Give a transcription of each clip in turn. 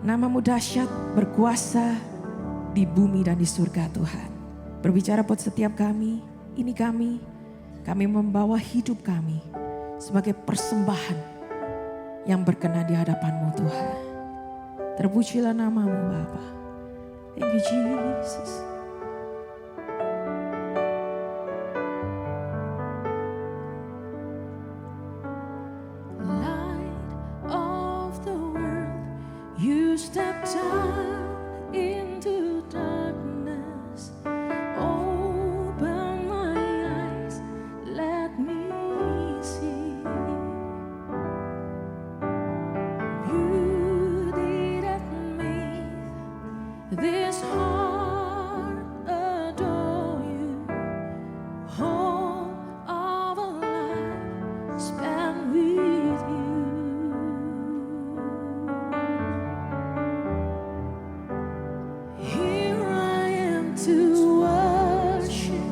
Nama-Mu dahsyat, berkuasa di bumi dan di surga Tuhan. Berbicara buat setiap kami, ini kami membawa hidup kami sebagai persembahan yang berkenan di hadapan-Mu Tuhan. Terpujilah nama-Mu Bapa. Thank you Jesus. You stepped down into darkness, open my eyes, let me see beauty that made this heart adore you. All of a life spent with you. To worship,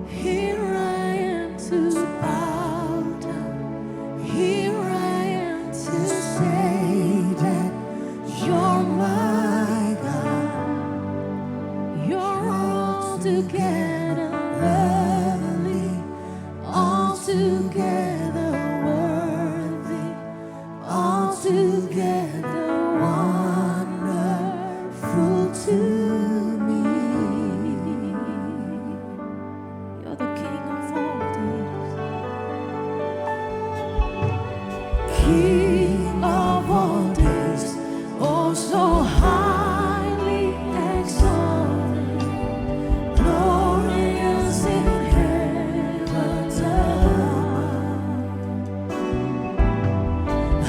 here I am to bow down, here I am to say that you're my God. You're altogether lovely, altogether worthy, altogether wonderful to King of all days, oh so highly exalted, glorious in heaven above.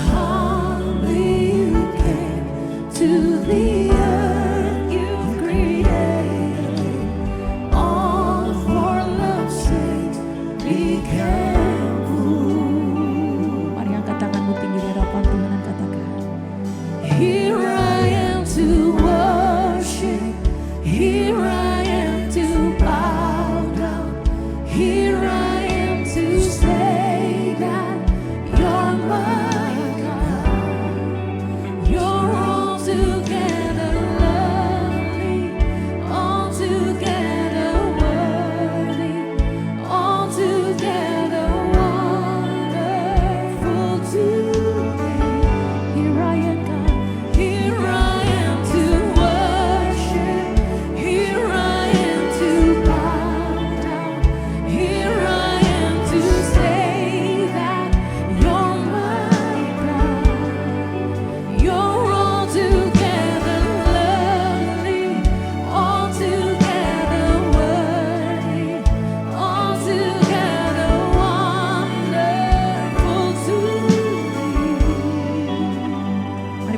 Humbly you came to the earth you created, all for love's sake became food. Tinggi di hadapan Tuhan dan katakan, here I am to worship, here I am to bow down, here I am to say that you're my God. You're altogether lovely, altogether worthy, altogether wonderful to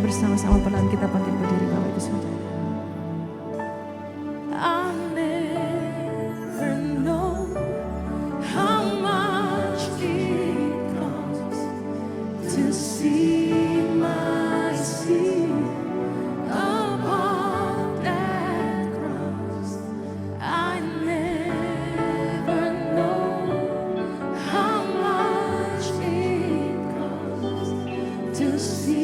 bersama-sama pelan kita bangkit berdiri Bapak Ibu Saudara. I never know how much it costs to see my sin upon that cross. I never know how much it costs to see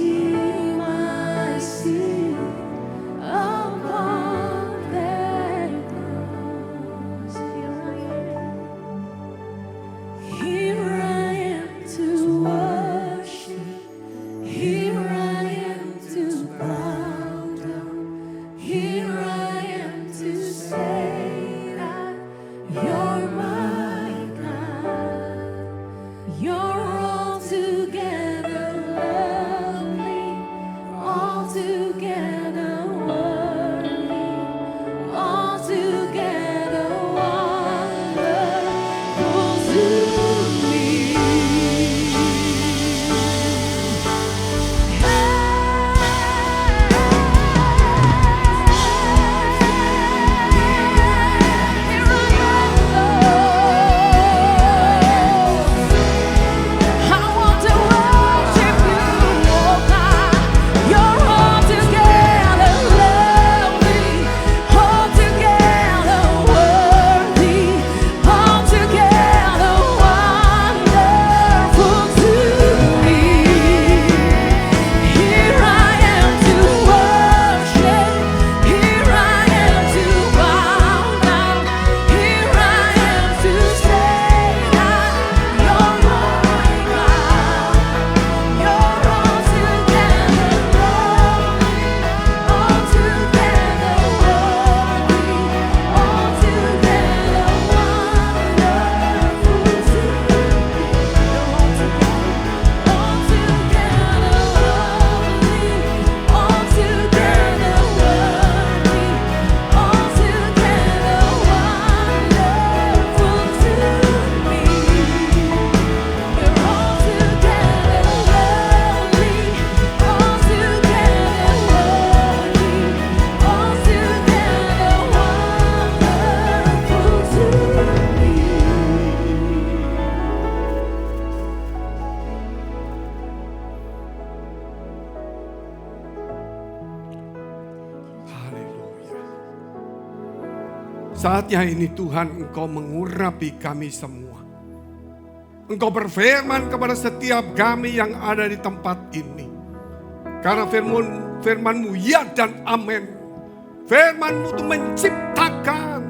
Saatnya ini Tuhan, Engkau mengurapi kami semua. Engkau berfirman kepada setiap kami yang ada di tempat ini. Karena firman-Mu ya dan amin. Firman-Mu itu menciptakan.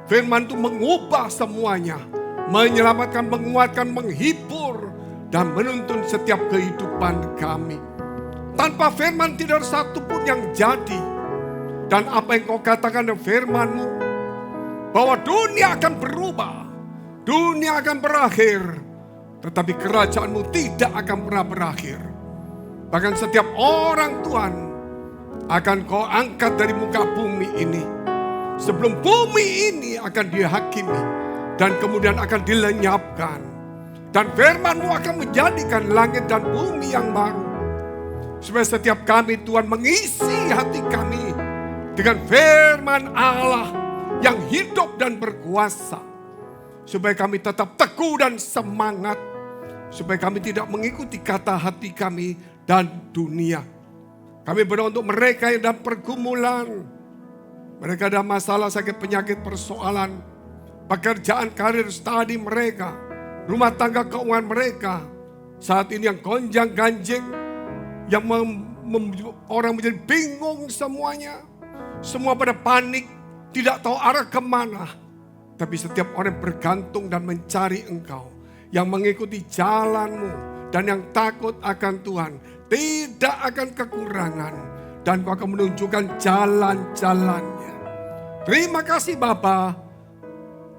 Firman itu mengubah semuanya. Menyelamatkan, menguatkan, menghibur. Dan menuntun setiap kehidupan kami. Tanpa firman tidak ada satu pun yang jadi. Dan apa yang kau katakan dengan firman-Mu. Bahwa dunia akan berubah. Dunia akan berakhir, tetapi kerajaan-Mu tidak akan pernah berakhir. Bahkan setiap orang Tuhan akan Kau angkat dari muka bumi ini. Sebelum bumi ini akan dihakimi dan kemudian akan dilenyapkan. Dan firman-Mu akan menjadikan langit dan bumi yang baru. Supaya setiap kami Tuhan mengisi hati kami dengan firman Allah yang hidup dan berkuasa. Supaya kami tetap teguh dan semangat. Supaya kami tidak mengikuti kata hati kami dan dunia. Kami berdoa untuk mereka yang dalam pergumulan. Mereka ada masalah, sakit, penyakit, persoalan. Pekerjaan, karir, studi mereka. Rumah tangga, keuangan mereka. Saat ini yang gonjang ganjing. Yang orang menjadi bingung semuanya. Semua pada panik. Tidak tahu arah kemana. Tapi setiap orang bergantung dan mencari Engkau. Yang mengikuti jalan-Mu. Dan yang takut akan Tuhan. Tidak akan kekurangan. Dan Kau akan menunjukkan jalan-jalannya. Terima kasih Bapa.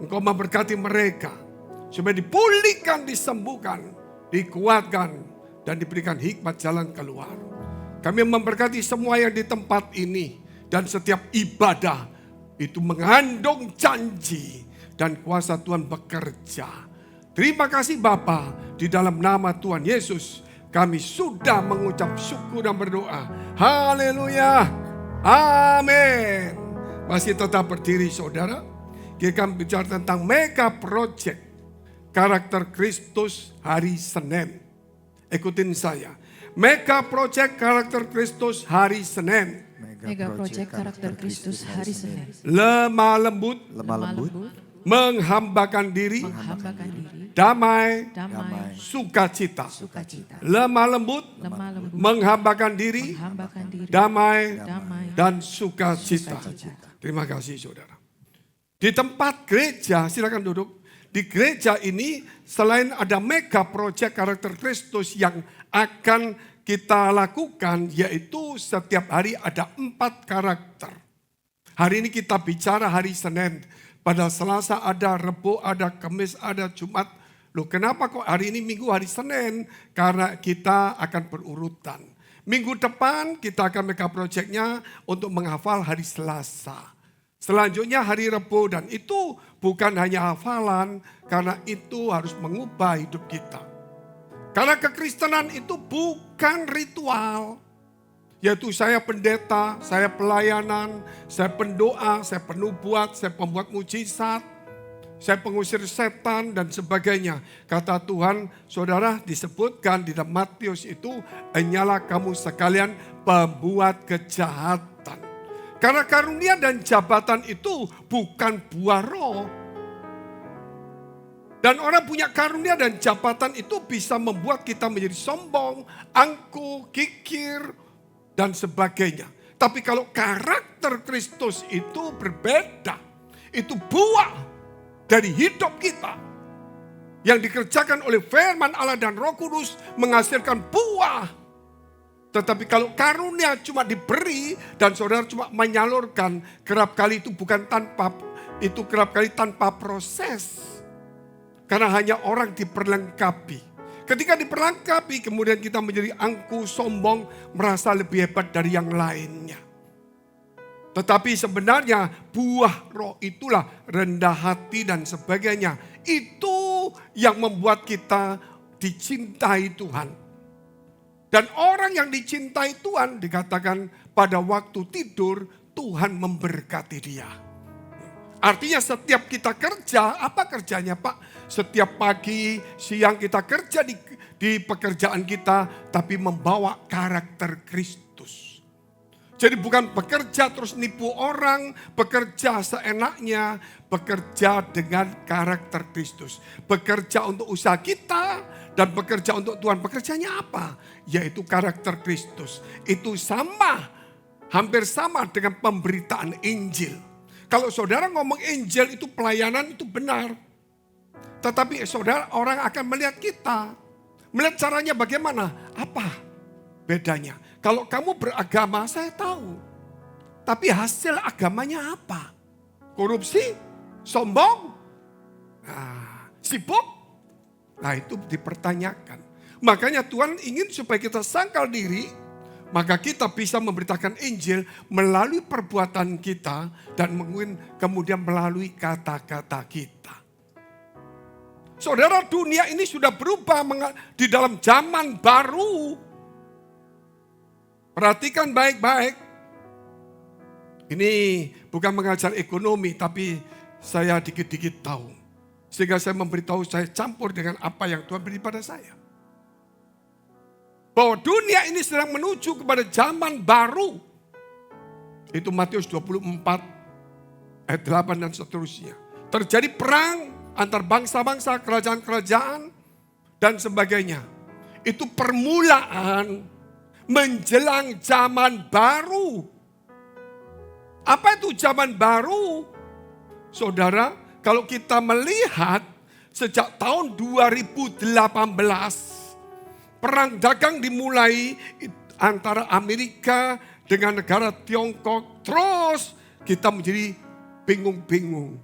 Engkau memberkati mereka. Supaya dipulihkan, disembuhkan. Dikuatkan. Dan diberikan hikmat jalan keluar. Kami memberkati semua yang di tempat ini. Dan setiap ibadah. Itu mengandung janji. Dan kuasa Tuhan bekerja. Terima kasih Bapa, di dalam nama Tuhan Yesus kami sudah mengucap syukur dan berdoa. Haleluya. Amin. Masih tetap berdiri saudara. Kita akan bicara tentang mega project karakter Kristus hari Senin. Ikutin saya. Mega project karakter Kristus hari Senin. Mega project karakter Kristus hari Senin. Lemah lembut. Menghambakan diri, damai, sukacita. Lemah lembut, menghambakan diri, damai, dan sukacita. Terima kasih saudara. Di tempat gereja, silakan duduk. Di gereja ini selain ada mega project karakter Kristus yang akan kita lakukan, yaitu setiap hari ada 4 karakter. Hari ini kita bicara hari Senin. Pada Selasa ada, Rebo ada, Kamis ada, Jumat. Loh kenapa kok hari ini Minggu hari Senin? Karena kita akan berurutan. Minggu depan kita akan mega projectnya untuk menghafal hari Selasa. Selanjutnya hari Rebo dan itu bukan hanya hafalan. Karena itu harus mengubah hidup kita. Karena kekristenan itu bukan ritual. Yaitu saya pendeta, saya pelayanan, saya pendoa, saya penubuat, saya pembuat mujizat, saya pengusir setan dan sebagainya. Kata Tuhan, saudara disebutkan di dalam Matius itu, hanyalah kamu sekalian pembuat kejahatan. Karena karunia dan jabatan itu bukan buah roh. Dan orang punya karunia dan jabatan itu bisa membuat kita menjadi sombong, angkuh, kikir, dan sebagainya. Tapi kalau karakter Kristus itu berbeda. Itu buah dari hidup kita. Yang dikerjakan oleh firman Allah dan Roh Kudus menghasilkan buah. Tetapi kalau karunia cuma diberi dan saudara cuma menyalurkan, kerap kali itu bukan tanpa, itu kerap kali tanpa proses. Karena hanya orang diperlengkapi. Ketika diperlengkapi kemudian kita menjadi angkuh, sombong, merasa lebih hebat dari yang lainnya. Tetapi sebenarnya buah roh itulah rendah hati dan sebagainya. Itu yang membuat kita dicintai Tuhan. Dan orang yang dicintai Tuhan dikatakan pada waktu tidur Tuhan memberkati dia. Artinya setiap kita kerja, apa kerjanya Pak? Setiap pagi, siang kita kerja di pekerjaan kita, tapi membawa karakter Kristus. Jadi bukan bekerja terus nipu orang, bekerja seenaknya, bekerja dengan karakter Kristus. Bekerja untuk usaha kita dan bekerja untuk Tuhan. Bekerjanya apa? Yaitu karakter Kristus. Itu sama, hampir sama dengan pemberitaan Injil. Kalau saudara ngomong Injil itu pelayanan itu benar. Tetapi saudara orang akan melihat kita. Melihat caranya bagaimana? Apa bedanya? Kalau kamu beragama saya tahu. Tapi hasil agamanya apa? Korupsi? Sombong? Nah, sibuk? Nah itu dipertanyakan. Makanya Tuhan ingin supaya kita sangkal diri. Maka kita bisa memberitakan Injil melalui perbuatan kita. Dan kemudian melalui kata-kata kita. Saudara, dunia ini sudah berubah di dalam zaman baru. Perhatikan baik-baik. Ini bukan mengajar ekonomi, tapi saya dikit-dikit tahu. Sehingga saya memberitahu, saya campur dengan apa yang Tuhan beri pada saya. Bahwa dunia ini sedang menuju kepada zaman baru. Itu Matius 24 ayat 8 dan seterusnya. Terjadi perang antar bangsa-bangsa, kerajaan-kerajaan, dan sebagainya. Itu permulaan menjelang zaman baru. Apa itu zaman baru? Saudara, kalau kita melihat sejak tahun 2018, perang dagang dimulai antara Amerika dengan negara Tiongkok. Terus kita menjadi bingung-bingung.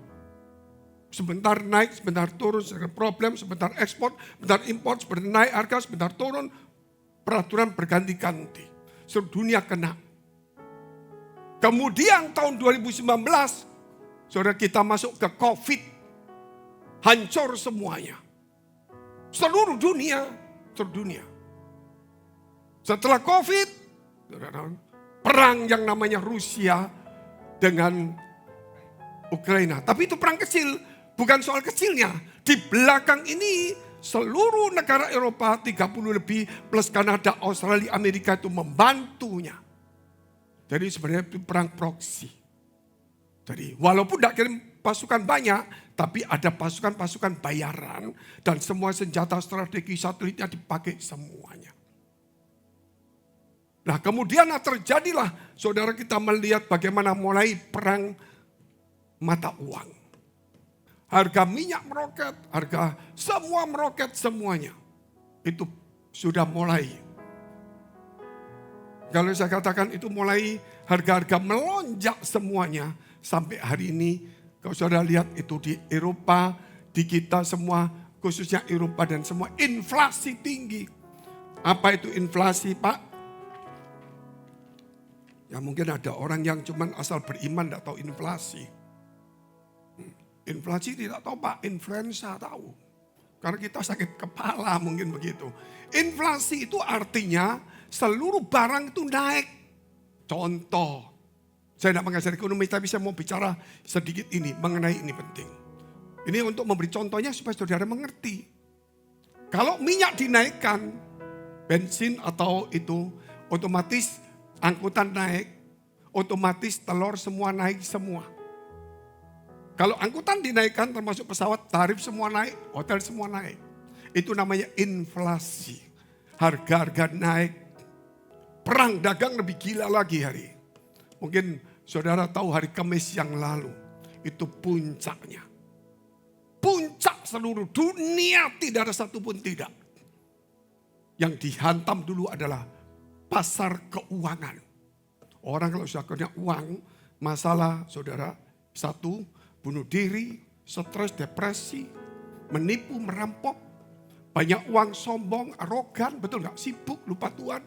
Sebentar naik, sebentar turun, sebentar problem, sebentar ekspor, sebentar import, sebentar naik harga, sebentar turun. Peraturan berganti-ganti. Seluruh dunia kena. Kemudian tahun 2019, saudara kita masuk ke COVID. Hancur semuanya. Seluruh dunia. Seluruh dunia. Setelah COVID, perang yang namanya Rusia dengan Ukraina. Tapi itu perang kecil. Bukan soal kecilnya. Di belakang ini seluruh negara Eropa 30 lebih plus Kanada, Australia, Amerika itu membantunya. Jadi sebenarnya itu perang proksi. Jadi walaupun tidak kirim pasukan banyak, tapi ada pasukan-pasukan bayaran dan semua senjata strategi satelitnya dipakai semuanya. Nah kemudian terjadilah saudara kita melihat bagaimana mulai perang mata uang. Harga minyak meroket, harga semua meroket semuanya. Itu sudah mulai. Kalau saya katakan itu mulai harga-harga melonjak semuanya. Sampai hari ini kalau saudara lihat itu di Eropa, di kita semua, khususnya Eropa dan semua inflasi tinggi. Apa itu inflasi Pak? Ya mungkin ada orang yang cuman asal beriman tidak tahu inflasi. Inflasi tidak tahu Pak, influenza tahu. Karena kita sakit kepala mungkin begitu. Inflasi itu artinya seluruh barang itu naik. Contoh, saya tidak mengajar ekonomi tapi saya mau bicara sedikit ini mengenai ini penting. Ini untuk memberi contohnya supaya saudara mengerti. Kalau minyak dinaikkan, bensin atau itu otomatis angkutan naik, otomatis telur semua naik semua. Kalau angkutan dinaikkan termasuk pesawat, tarif semua naik, hotel semua naik. Itu namanya inflasi. Harga-harga naik. Perang dagang lebih gila lagi hari. Mungkin saudara tahu hari Kamis yang lalu. Itu puncaknya. Puncak seluruh dunia tidak ada satupun tidak. Yang dihantam dulu adalah pasar keuangan. Orang kalau sudah punya uang, masalah saudara, satu, bunuh diri, stres, depresi, menipu, merampok, banyak uang, sombong, arogan, betul gak? Sibuk, lupa Tuhan.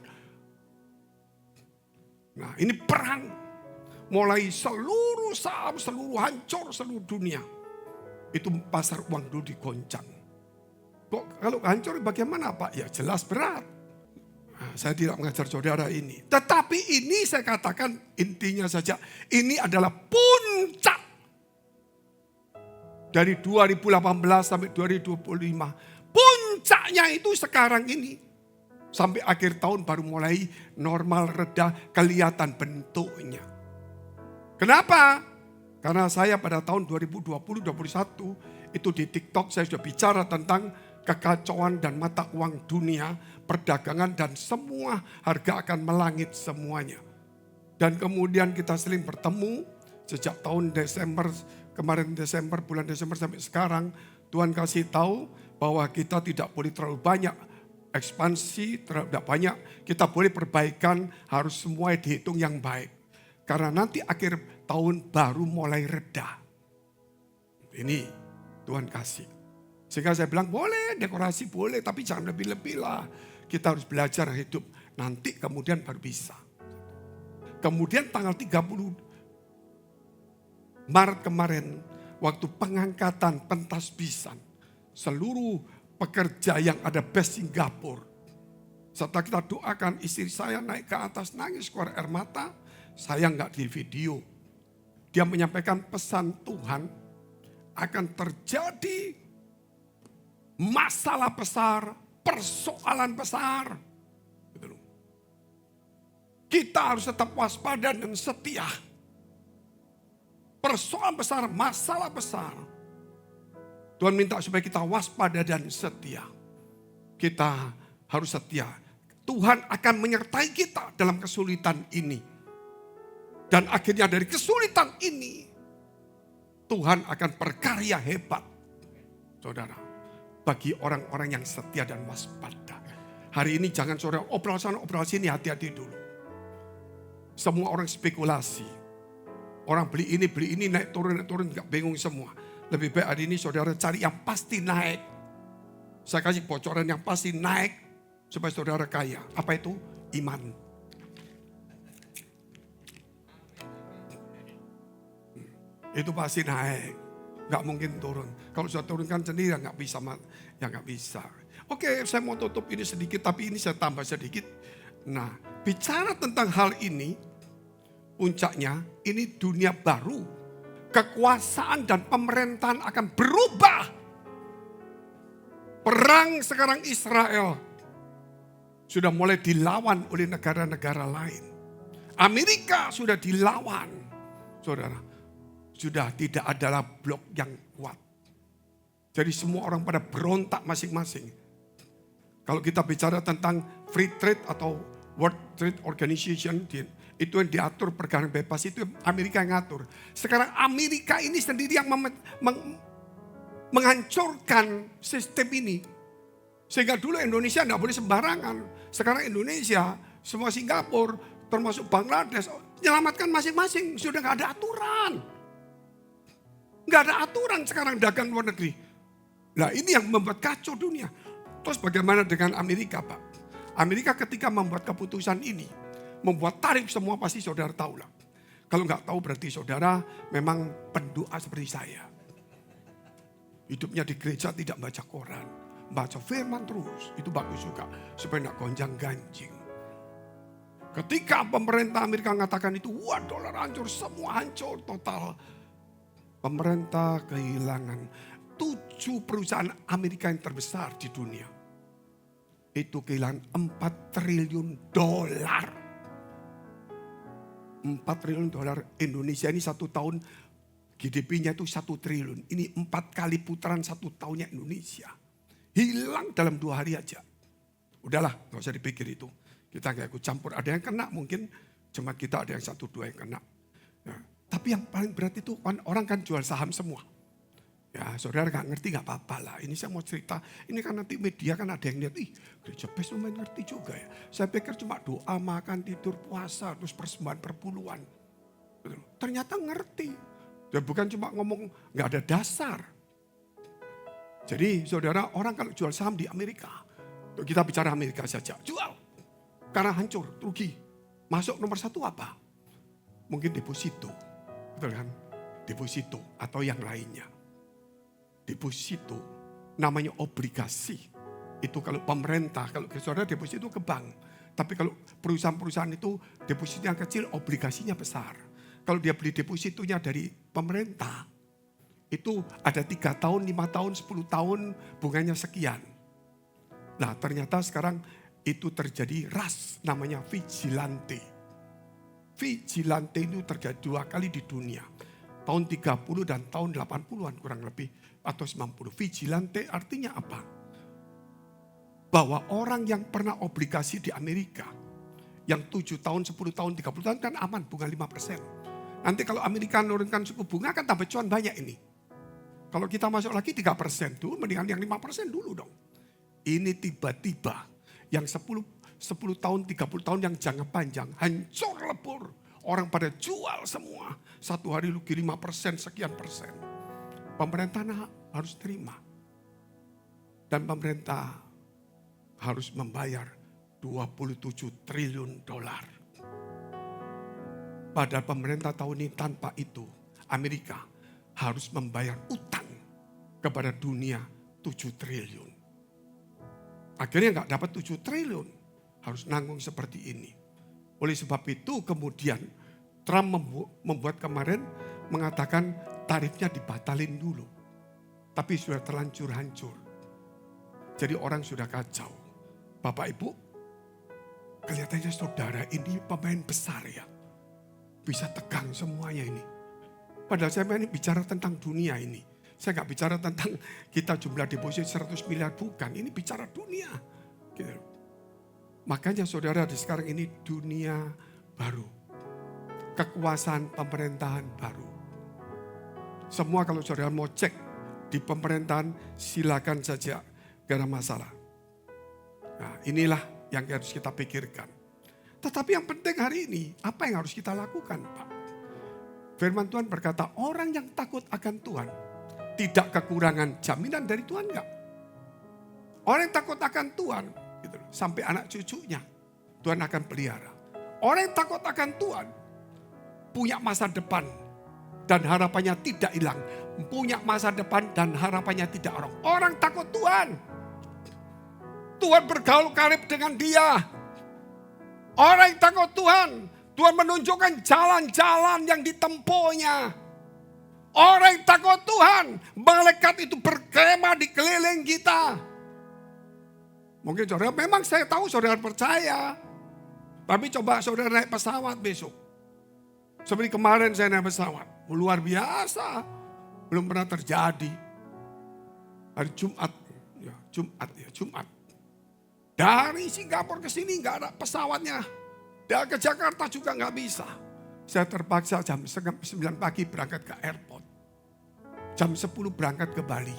Nah ini perang, mulai seluruh saham, seluruh hancur, seluruh dunia. Itu pasar uang dulu digoncang. Kok kalau hancur bagaimana Pak? Ya jelas berat. Nah, saya tidak mengajar saudara ini. Tetapi ini saya katakan intinya saja, ini adalah puncak. Dari 2018 sampai 2025. Puncaknya itu sekarang ini. Sampai akhir tahun baru mulai normal, reda, kelihatan bentuknya. Kenapa? Karena saya pada tahun 2020-2021 itu di TikTok saya sudah bicara tentang kekacauan dan mata uang dunia, perdagangan dan semua harga akan melangit semuanya. Dan kemudian kita sering bertemu sejak tahun Desember, kemarin Desember, bulan Desember sampai sekarang. Tuhan kasih tahu bahwa kita tidak boleh terlalu banyak ekspansi, terlalu banyak. Kita boleh perbaikan, harus semua dihitung yang baik. Karena nanti akhir tahun baru mulai reda. Ini Tuhan kasih. Sehingga saya bilang boleh, dekorasi boleh, tapi jangan lebih-lebih lah. Kita harus belajar hidup, nanti kemudian baru bisa. Kemudian tanggal 30 Maret kemarin, waktu pengangkatan pentasbisan, seluruh pekerja yang ada base Singapura. Setelah kita doakan, istri saya naik ke atas nangis keluar air mata, saya nggak di video. Dia menyampaikan pesan Tuhan akan terjadi masalah besar, persoalan besar. Kita harus tetap waspada dan setia. Persoalan besar, masalah besar. Tuhan minta supaya kita waspada dan setia. Kita harus setia. Tuhan akan menyertai kita dalam kesulitan ini. Dan akhirnya dari kesulitan ini, Tuhan akan berkarya hebat. Saudara, bagi orang-orang yang setia dan waspada. Hari ini jangan saudara obrol sana, obrol sini, hati-hati dulu. Semua orang spekulasi. Orang beli ini, naik turun, gak bingung semua. Lebih baik hari ini saudara cari yang pasti naik. Saya kasih bocoran yang pasti naik supaya saudara kaya. Apa itu? Iman. Itu pasti naik. Gak mungkin turun. Kalau sudah turunkan sendiri ya gak bisa. Ya gak bisa. Oke, saya mau tutup ini sedikit, tapi ini saya tambah sedikit. Nah, bicara tentang hal ini, puncaknya ini dunia baru. Kekuasaan dan pemerintahan akan berubah. Perang sekarang Israel sudah mulai dilawan oleh negara-negara lain. Amerika sudah dilawan, saudara. Sudah tidak adalah blok yang kuat. Jadi semua orang pada berontak masing-masing. Kalau kita bicara tentang free trade atau World Trade Organization, itu yang diatur perdagangan bebas, itu Amerika yang ngatur. Sekarang Amerika ini sendiri yang menghancurkan sistem ini. Sehingga dulu Indonesia tidak boleh sembarangan. Sekarang Indonesia, semua Singapura, termasuk Bangladesh, menyelamatkan masing-masing. Sudah nggak ada aturan. Nggak ada aturan sekarang dagang luar negeri. Nah ini yang membuat kacau dunia. Terus bagaimana dengan Amerika, Pak? Amerika ketika membuat keputusan ini, membuat tarif semua pasti saudara tahu lah. Kalau nggak tahu berarti saudara memang pendoa seperti saya. Hidupnya di gereja tidak baca koran. Baca firman terus, itu bagus juga. Supaya nggak gonjang ganjing. Ketika pemerintah Amerika mengatakan itu, wah dolar hancur, semua hancur total. Pemerintah kehilangan 7 perusahaan Amerika yang terbesar di dunia. Itu kehilangan 4 triliun dolar. 4 triliun dolar. Indonesia ini 1 tahun GDP-nya itu 1 triliun. Ini 4 kali putaran 1 tahunnya Indonesia. Hilang dalam 2 hari aja. Udahlah, gak usah dipikir itu. Kita gak ikut campur. Ada yang kena mungkin, cuma kita ada yang 1-2 yang kena. Nah, tapi yang paling berat itu orang kan jual saham semua. Ya saudara gak ngerti gak apa-apa lah. Ini saya mau cerita. Ini kan nanti media kan ada yang lihat. Ih gereja best lumayan ngerti juga ya. Saya pikir cuma doa, makan, tidur, puasa. Terus persembahan perpuluhan. Ternyata ngerti. Dan bukan cuma ngomong gak ada dasar. Jadi saudara orang kalau jual saham di Amerika. Kita bicara Amerika saja. Jual. Karena hancur, rugi. Masuk nomor 1 apa? Mungkin deposito. Betul kan? Deposito atau yang lainnya. Deposito namanya obligasi. Itu kalau pemerintah, kalau saudara deposito ke bank. Tapi kalau perusahaan-perusahaan itu depositonya kecil, obligasinya besar. Kalau dia beli depositonya dari pemerintah, itu ada 3 tahun, 5 tahun, 10 tahun, bunganya sekian. Nah ternyata sekarang itu terjadi ras namanya vigilante. Vigilante itu terjadi 2 kali di dunia. Tahun 30 dan tahun 80-an kurang lebih atau 90. Vigilante artinya apa? Bahwa orang yang pernah obligasi di Amerika yang 7 tahun, 10 tahun, 30 tahun kan aman bunga 5%. Nanti kalau Amerika menurunkan suku bunga kan tambah cuan banyak ini. Kalau kita masuk lagi 3% dulu, mendingan yang 5% dulu dong. Ini tiba-tiba yang 10 tahun, 30 tahun yang jangka panjang, hancur lebur. Orang pada jual semua. Satu hari rugi 5%, sekian persen. Pemerintah harus terima. Dan pemerintah harus membayar 27 triliun dolar. Padahal pemerintah tahun ini tanpa itu, Amerika harus membayar utang kepada dunia 7 triliun. Akhirnya nggak dapat 7 triliun. Harus nanggung seperti ini. Oleh sebab itu kemudian Trump membuat kemarin mengatakan tarifnya dibatalin dulu. Tapi sudah terlanjur hancur. Jadi orang sudah kacau. Bapak Ibu, kelihatannya saudara ini pemain besar ya. Bisa tegang semuanya ini. Padahal saya ini bicara tentang dunia ini. Saya nggak bicara tentang kita jumlah deposit 100 miliar, bukan. Ini bicara dunia. Gitu. Makanya saudara di sekarang ini dunia baru. Kekuasaan pemerintahan baru. Semua kalau saudara mau cek di pemerintahan silakan saja, gak ada masalah. Nah inilah yang harus kita pikirkan. Tetapi yang penting hari ini, apa yang harus kita lakukan Pak? Firman Tuhan berkata orang yang takut akan Tuhan tidak kekurangan jaminan dari Tuhan enggak. Orang yang takut akan Tuhan gitu, sampai anak cucunya Tuhan akan pelihara. Orang yang takut akan Tuhan punya masa depan dan harapannya tidak hilang. Punya masa depan dan harapannya tidak orang. Orang takut Tuhan. Tuhan bergaul karib dengan dia. Orang yang takut Tuhan, Tuhan menunjukkan jalan-jalan yang ditempuhnya. Orang yang takut Tuhan, malaikat itu berkemah di keliling kita. Mungkin saudara, memang saya tahu saudara percaya. Tapi coba saudara naik pesawat besok. Seperti kemarin saya naik pesawat. Luar biasa. Belum pernah terjadi. Hari Jumat. Jumat. Dari Singapura ke sini nggak ada pesawatnya. Dan ke Jakarta juga nggak bisa. Saya terpaksa jam 9 pagi berangkat ke airport. Jam 10 berangkat ke Bali.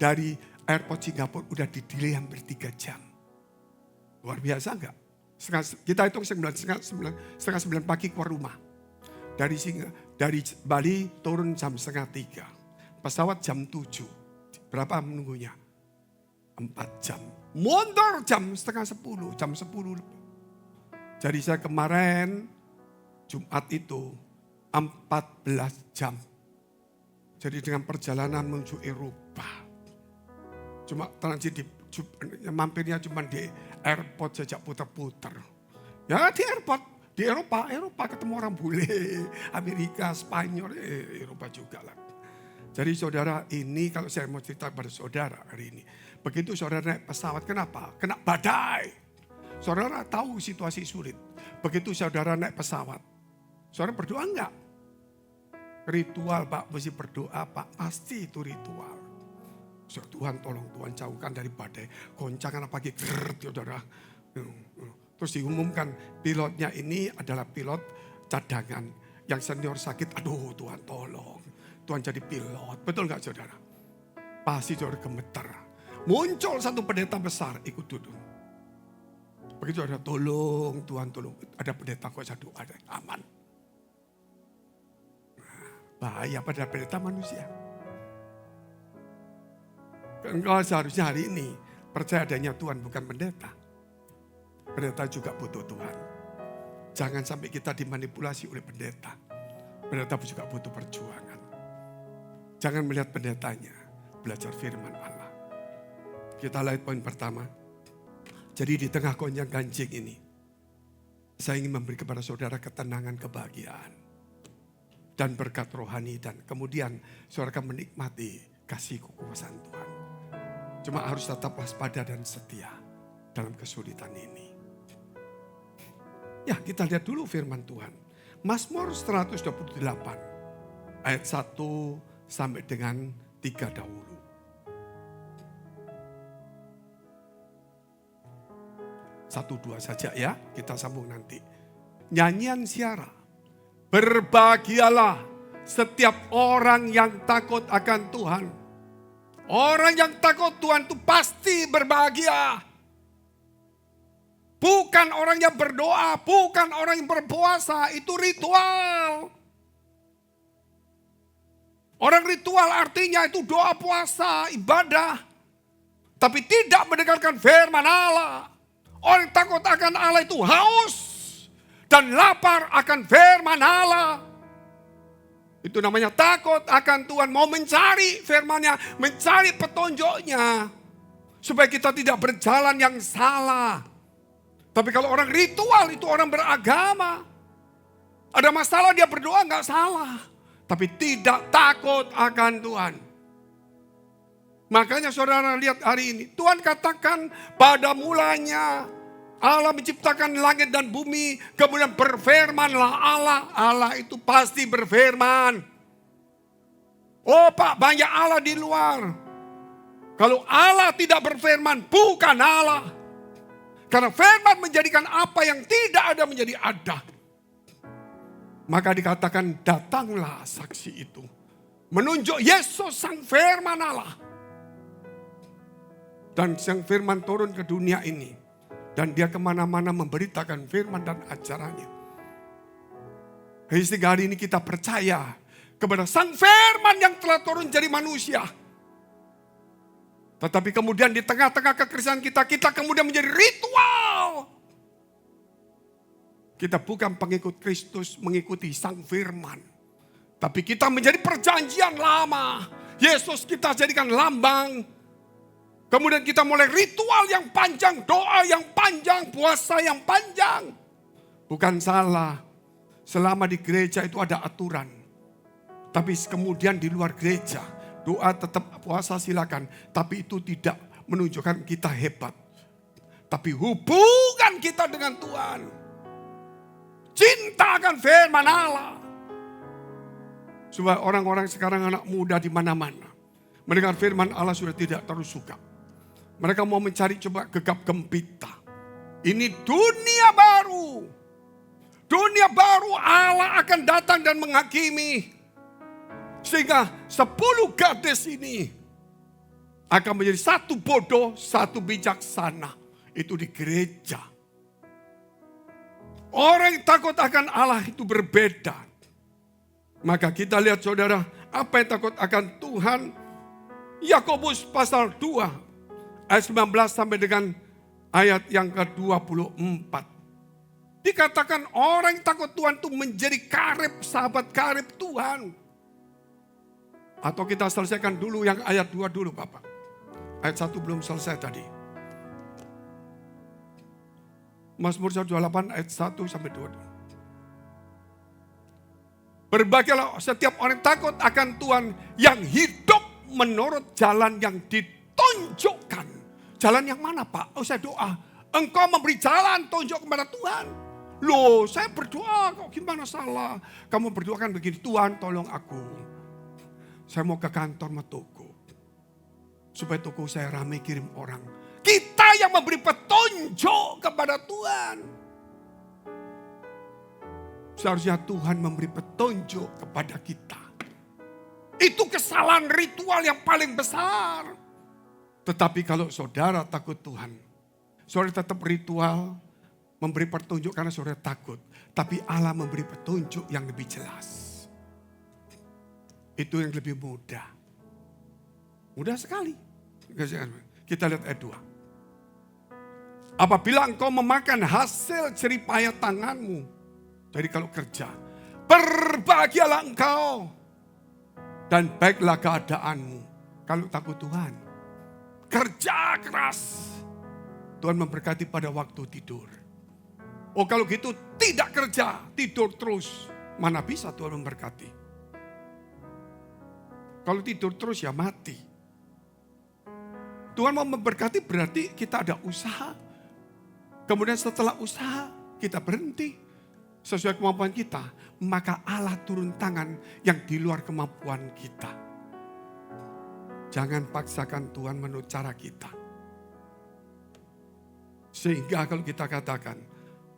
Dari airport Singapura udah di-delay hampir 3 jam. Luar biasa enggak? Kita hitung setengah 9 pagi keluar rumah. Dari Bali turun jam setengah 3. Pesawat jam 7. Berapa menunggunya? 4 jam. Mundur jam setengah 10. Jam 10. Jadi saya kemarin Jumat itu 14 jam. Jadi dengan perjalanan menuju Eropa. Cuma transit mampirnya cuma di airport saja putar-putar. Ya di airport, di Eropa ketemu orang bule. Amerika, Spanyol, Eropa juga lah. Jadi saudara ini kalau saya mau cerita pada saudara hari ini. Begitu saudara naik pesawat, kenapa? Kena badai. Saudara tahu situasi sulit. Begitu saudara naik pesawat, saudara berdoa enggak? Ritual Pak, mesti berdoa Pak, pasti itu ritual. So, Tuhan tolong, Tuhan jauhkan dari badai. Goncangan apalagi, saudara. Terus diumumkan pilotnya ini adalah pilot cadangan. Yang senior sakit, aduh Tuhan tolong. Tuhan jadi pilot, betul gak saudara? Pasti saudara gemeter. Muncul satu pendeta besar, ikut duduk. Begitu ada tolong, Tuhan tolong. Ada pendeta kok saya doa, aman. Bahaya pada pendeta manusia. Engkau seharusnya hari ini percaya adanya Tuhan bukan pendeta. Pendeta juga butuh Tuhan. Jangan sampai kita dimanipulasi oleh pendeta. Pendeta juga butuh perjuangan. Jangan melihat pendetanya, belajar firman Allah. Kita lihat poin pertama. Jadi di tengah gonjang ganjing ini, saya ingin memberi kepada saudara ketenangan, kebahagiaan. Dan berkat rohani dan kemudian saudara akan menikmati kasih kekuasaan Tuhan. Cuma harus tetap waspada dan setia dalam kesulitan ini. Ya, kita lihat dulu firman Tuhan. Mazmur 128 ayat 1 sampai dengan 3 dahulu. Satu dua saja ya, kita sambung nanti. Nyanyian Syara. Berbahagialah setiap orang yang takut akan Tuhan. Orang yang takut Tuhan itu pasti berbahagia. Bukan orang yang berdoa, bukan orang yang berpuasa, itu ritual. Orang ritual artinya itu doa, puasa, ibadah. Tapi tidak mendengarkan firman Allah. Orang takut akan Allah itu haus dan lapar akan firman Allah. Itu namanya takut akan Tuhan. Mau mencari firman-Nya, mencari petunjuknya. Supaya kita tidak berjalan yang salah. Tapi kalau orang ritual itu orang beragama. Ada masalah dia berdoa nggak salah. Tapi tidak takut akan Tuhan. Makanya saudara lihat hari ini. Tuhan katakan pada mulanya Allah menciptakan langit dan bumi. Kemudian berfirmanlah Allah. Allah itu pasti berfirman. Oh Pak, banyak Allah di luar. Kalau Allah tidak berfirman, bukan Allah. Karena firman menjadikan apa yang tidak ada menjadi ada. Maka dikatakan datanglah saksi itu. Menunjuk Yesus sang firman Allah. Dan sang firman turun ke dunia ini. Dan dia kemana-mana memberitakan firman dan ajarannya. Sehingga hari ini kita percaya kepada sang firman yang telah turun jadi manusia. Tetapi kemudian di tengah-tengah kekristenan kita kemudian menjadi ritual. Kita bukan pengikut Kristus mengikuti sang firman. Tapi kita menjadi perjanjian lama. Yesus kita jadikan lambang. Kemudian kita mulai ritual yang panjang, doa yang panjang, puasa yang panjang. Bukan salah. Selama di gereja itu ada aturan. Tapi kemudian di luar gereja, doa tetap, puasa silakan. Tapi itu tidak menunjukkan kita hebat. Tapi hubungan kita dengan Tuhan. Cinta akan firman Allah. Supaya orang-orang sekarang anak muda di mana-mana. Mendengar firman Allah sudah tidak terus suka. Mereka mau mencari coba gegap gempita. Ini dunia baru. Dunia baru Allah akan datang dan menghakimi. Sehingga 10 gadis ini akan menjadi satu bodoh, satu bijaksana. Itu di gereja. Orang yang takut akan Allah itu berbeda. Maka kita lihat saudara, apa yang takut akan Tuhan. Yakobus pasal 2. Ayat 19 sampai dengan ayat yang ke-24. Dikatakan orang yang takut Tuhan itu menjadi karib, sahabat karib Tuhan. Atau kita selesaikan dulu yang ayat 2 dulu Bapak. Ayat 1 belum selesai tadi. Mazmur 128 ayat 1 sampai 2. Berbahagialah setiap orang takut akan Tuhan yang hidup menurut jalan yang ditunjukkan. Jalan yang mana Pak? Oh saya doa. Engkau memberi jalan tunjuk kepada Tuhan. Loh saya berdoa kok gimana salah. Kamu berdoa kan begini. Tuhan tolong aku. Saya mau ke kantor mau toko. Supaya toko saya ramai kirim orang. Kita yang memberi petunjuk kepada Tuhan. Seharusnya Tuhan memberi petunjuk kepada kita. Itu kesalahan ritual yang paling besar. Tetapi kalau saudara takut Tuhan, saudara tetap ritual memberi petunjuk karena saudara takut. Tapi Allah memberi petunjuk yang lebih jelas. Itu yang lebih mudah. Mudah sekali. Kita lihat ayat 2. Apabila engkau memakan hasil jeripayah tanganmu. Jadi kalau kerja. Berbahagialah engkau. Dan baiklah keadaanmu. Kalau takut Tuhan. Kerja keras. Tuhan memberkati pada waktu tidur. Oh kalau gitu tidak kerja, tidur terus. Mana bisa Tuhan memberkati. Kalau tidur terus ya mati. Tuhan mau memberkati berarti kita ada usaha. Kemudian setelah usaha kita berhenti sesuai kemampuan kita, maka Allah turun tangan yang di luar kemampuan kita. Jangan paksakan Tuhan menurut cara kita. Sehingga kalau kita katakan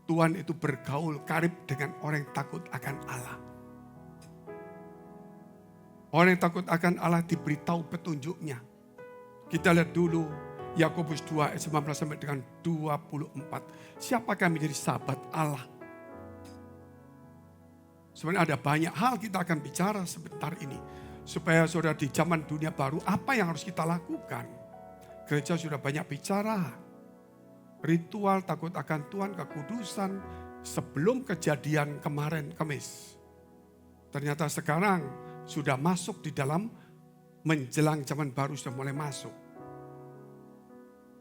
Tuhan itu bergaul karib dengan orang yang takut akan Allah. Orang yang takut akan Allah diberitahu petunjuknya. Kita lihat dulu Yakobus 2 ayat 19 sampai dengan 24. Siapakah yang menjadi sahabat Allah? Sebenarnya ada banyak hal kita akan bicara sebentar ini. Supaya saudara di zaman dunia baru apa yang harus kita lakukan? Gereja sudah banyak bicara. Ritual takut akan Tuhan, kekudusan sebelum kejadian kemarin Kamis. Ternyata sekarang sudah masuk di dalam menjelang zaman baru sudah mulai masuk.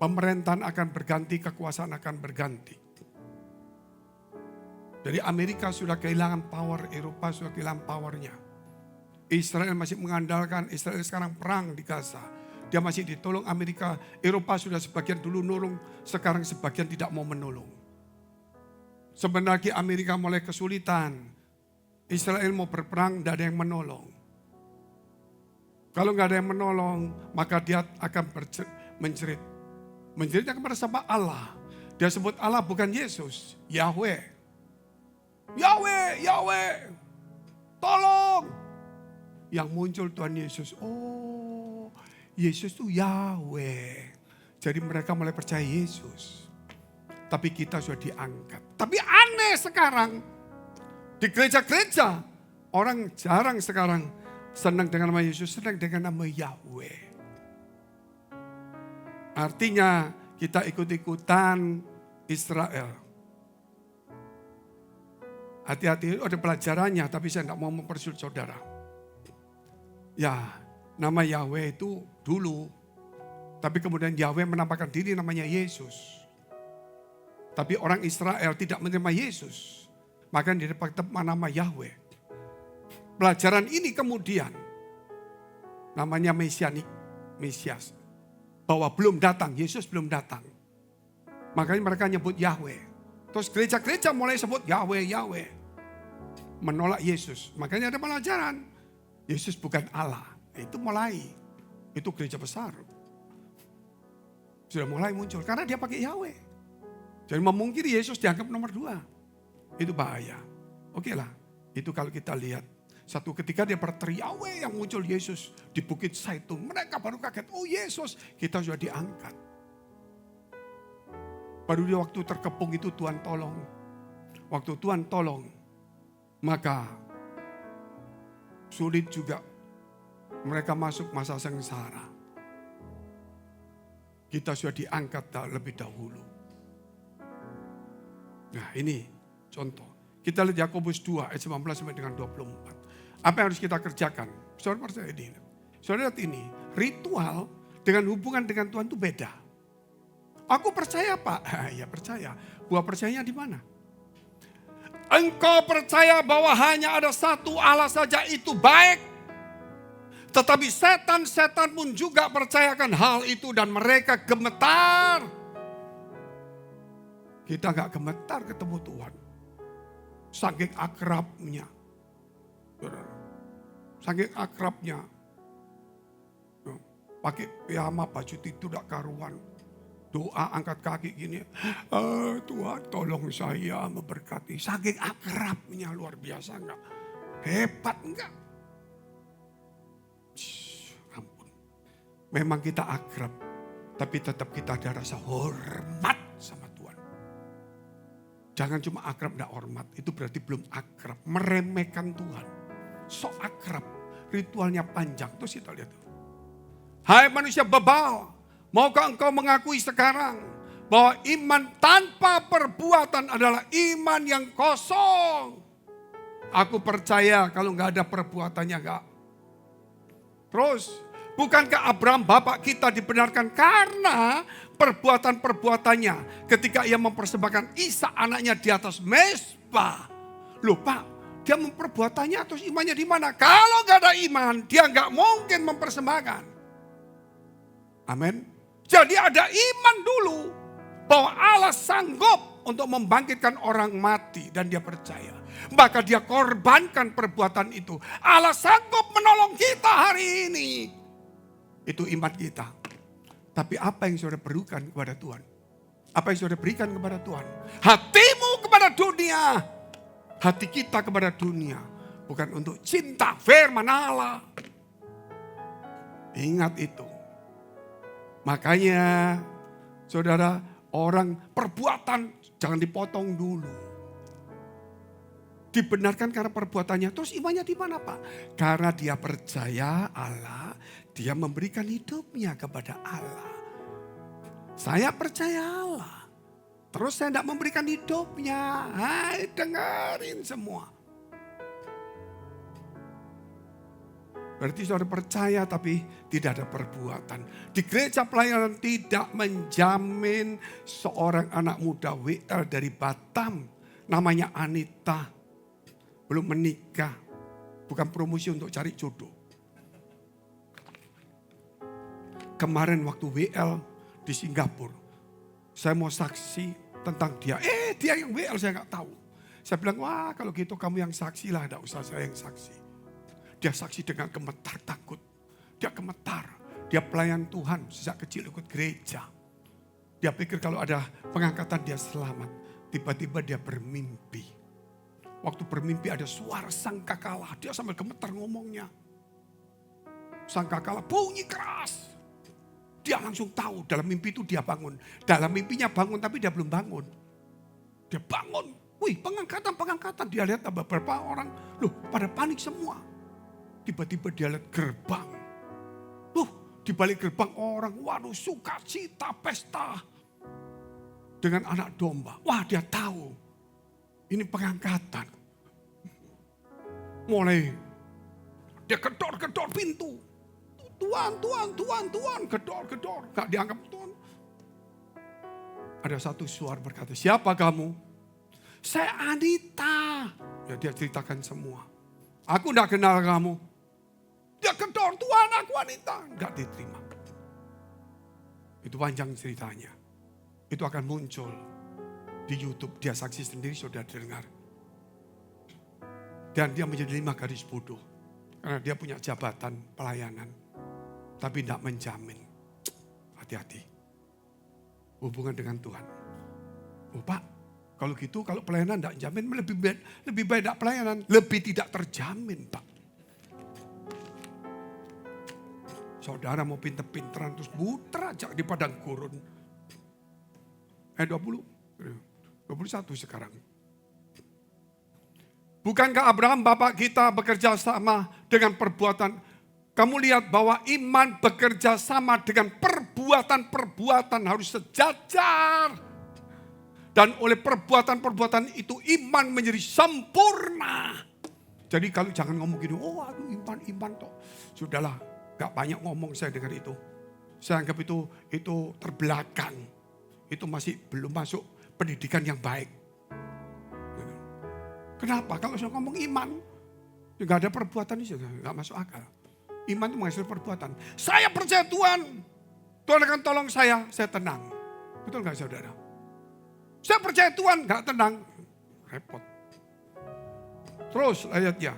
Pemerintahan akan berganti, kekuasaan akan berganti. Jadi Amerika sudah kehilangan power, Eropa sudah kehilangan powernya. Israel masih mengandalkan, Israel sekarang perang di Gaza. Dia masih ditolong Amerika, Eropa sudah sebagian dulu nolong, sekarang sebagian tidak mau menolong. Sebenarnya Amerika mulai kesulitan, Israel mau berperang, tidak ada yang menolong. Kalau nggak ada yang menolong, maka dia akan menjerit. Menjeritnya kepada siapa? Allah. Dia sebut Allah bukan Yesus, Yahweh. Yahweh, Yahweh, tolong. Yang muncul Tuhan Yesus, oh Yesus itu Yahweh. Jadi mereka mulai percaya Yesus. Tapi kita sudah diangkat. Tapi aneh sekarang, di gereja-gereja, orang jarang sekarang senang dengan nama Yesus, senang dengan nama Yahweh. Artinya kita ikut-ikutan Israel. Hati-hati, ada pelajarannya, tapi saya tidak mau mempersulit saudara. Ya, nama Yahweh itu dulu. Tapi kemudian Yahweh menampakkan diri namanya Yesus. Tapi orang Israel tidak menerima Yesus. Maka didapat nama Yahweh. Pelajaran ini kemudian namanya Mesianik, Mesias. Bahwa belum datang, Yesus belum datang. Makanya mereka nyebut Yahweh. Terus gereja-gereja mulai sebut Yahweh, Yahweh. Menolak Yesus. Makanya ada pelajaran. Yesus bukan Allah. Itu mulai. Itu gereja besar. Sudah mulai muncul. Karena dia pakai Yahweh. Jadi memungkiri Yesus dianggap nomor 2. Itu bahaya. Oke lah. Itu kalau kita lihat. Satu ketika dia berteriak Yahweh yang muncul Yesus di Bukit Zaitun. Mereka baru kaget. Oh Yesus. Kita sudah diangkat. Baru di waktu terkepung itu Tuhan tolong. Waktu Tuhan tolong. Maka sulit juga mereka masuk masa sengsara. Kita sudah diangkat lebih dahulu. Nah ini contoh. Kita lihat Yakobus 2 ayat 19 sampai dengan 24. Apa yang harus kita kerjakan? Saudara percaya ini. Saudara lihat ini. Ritual dengan hubungan dengan Tuhan itu beda. Aku percaya Pak. Ya percaya. Buah percayanya di mana? Engkau percaya bahwa hanya ada satu Allah saja itu baik. Tetapi setan-setan pun juga percayakan hal itu dan mereka gemetar. Kita gak gemetar ketemu Tuhan. Saking akrabnya. Saking akrabnya. Pakai piyama baju tidur gak karuan. Doa angkat kaki gini. Tuhan tolong saya memberkati. Saking akrabnya luar biasa enggak? Hebat enggak? Ampun. Memang kita akrab. Tapi tetap kita ada rasa hormat sama Tuhan. Jangan cuma akrab enggak hormat. Itu berarti belum akrab. Meremehkan Tuhan. Sok akrab. Ritualnya panjang. Terus kita lihat. Hai manusia bebal. Maukah engkau mengakui sekarang bahwa iman tanpa perbuatan adalah iman yang kosong? Aku percaya kalau nggak ada perbuatannya nggak. Terus, bukankah Abraham bapak kita dibenarkan karena perbuatan-perbuatannya ketika ia mempersembahkan Ishak anaknya di atas mezbah? Loh Pak, dia memperbuatannya terus imannya di mana? Kalau nggak ada iman, dia nggak mungkin mempersembahkan. Amin. Jadi ada iman dulu. bahwa Allah sanggup untuk membangkitkan orang mati dan dia percaya. Maka dia korbankan perbuatan itu. Allah sanggup menolong kita hari ini. Itu iman kita. Tapi apa yang saudara perlukan kepada Tuhan? Apa yang saudara berikan kepada Tuhan? Hatimu kepada dunia. Hati kita kepada dunia. Bukan untuk cinta firman Allah. Ingat itu. Makanya saudara, orang perbuatan jangan dipotong dulu. Dibenarkan karena perbuatannya. Terus imannya di mana Pak? Karena dia percaya Allah. Dia memberikan hidupnya kepada Allah. Saya percaya Allah. Terus saya tidak memberikan hidupnya. Hai, dengerin semua. Berarti saudara percaya tapi tidak ada perbuatan. Di gereja pelayanan tidak menjamin seorang anak muda WL dari Batam. Namanya Anita. Belum menikah. Bukan promosi untuk cari jodoh. Kemarin waktu WL di Singapura. Saya mau saksi tentang dia. Dia yang WL saya nggak tahu. Saya bilang, wah kalau gitu kamu yang saksi lah. Tidak usah saya yang saksi. Dia saksi dengan gemetar takut. Dia gemetar. Dia pelayan Tuhan sejak kecil ikut gereja. Dia pikir kalau ada pengangkatan dia selamat. Tiba-tiba dia bermimpi. Waktu bermimpi ada suara sangkakala. Dia sambil gemetar ngomongnya. Sangkakala bunyi keras. Dia langsung tahu dalam mimpi itu dia bangun. Dalam mimpinya bangun tapi dia belum bangun. Dia bangun. Wih, pengangkatan. Dia lihat beberapa orang. Loh, pada panik semua. Tiba-tiba dia lihat gerbang. Di balik gerbang orang. Waduh, sukacita, pesta. Dengan anak domba. Wah, dia tahu. Ini pengangkatan. Mulai dia gedor-gedor pintu. Tuan, gedor. Gak dianggap Tuhan. Ada satu suara berkata, siapa kamu? Saya Anita. Ya dia ceritakan semua. Aku gak kenal kamu. Dia gedor, Tuhan aku Anita. Gak diterima. Itu panjang ceritanya. Itu akan muncul di YouTube. Dia saksi sendiri sudah dengar. Dan dia menjadi 5 gadis bodoh. Karena dia punya jabatan pelayanan. Tapi tidak menjamin. Hati-hati. Hubungan dengan Tuhan. Oh Pak, kalau gitu kalau pelayanan tidak jamin lebih baik tidak pelayanan. Lebih tidak terjamin Pak. Saudara mau pinter-pinteran terus buter aja di padang gurun. 21 sekarang. Bukankah Abraham bapak kita bekerja sama dengan perbuatan? Kamu lihat bahwa iman bekerja sama dengan perbuatan-perbuatan harus sejajar. Dan oleh perbuatan-perbuatan itu iman menjadi sempurna. Jadi kalau jangan ngomong gini, oh aduh iman toh. Sudahlah, gak banyak ngomong saya dengar itu. Saya anggap itu terbelakang. Itu masih belum masuk pendidikan yang baik. Kenapa? Kalau saya ngomong iman, gak ada perbuatan itu, gak masuk akal. Iman itu menghasilkan perbuatan. Saya percaya Tuhan. Tuhan akan tolong saya tenang. Betul gak saudara? Saya percaya Tuhan, gak tenang. Repot. Terus ayatnya.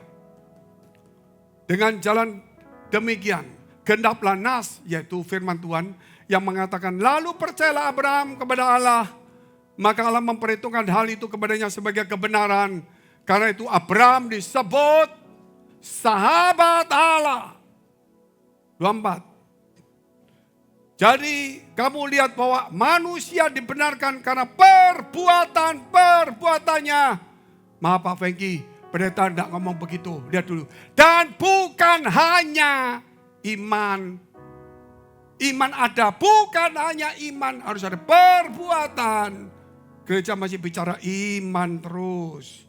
Dengan jalan demikian, genaplah nas, yaitu firman Tuhan, yang mengatakan, lalu percayalah Abraham kepada Allah. Maka Allah memperhitungkan hal itu kepadanya sebagai kebenaran. Karena itu Abraham disebut sahabat Allah. 24. Jadi kamu lihat bahwa manusia dibenarkan karena perbuatannya. Maaf Pak Fengki, pendeta tidak ngomong begitu. Lihat dulu. Dan bukan hanya iman. Iman ada, bukan hanya iman. Harus ada perbuatan. Gereja masih bicara iman terus.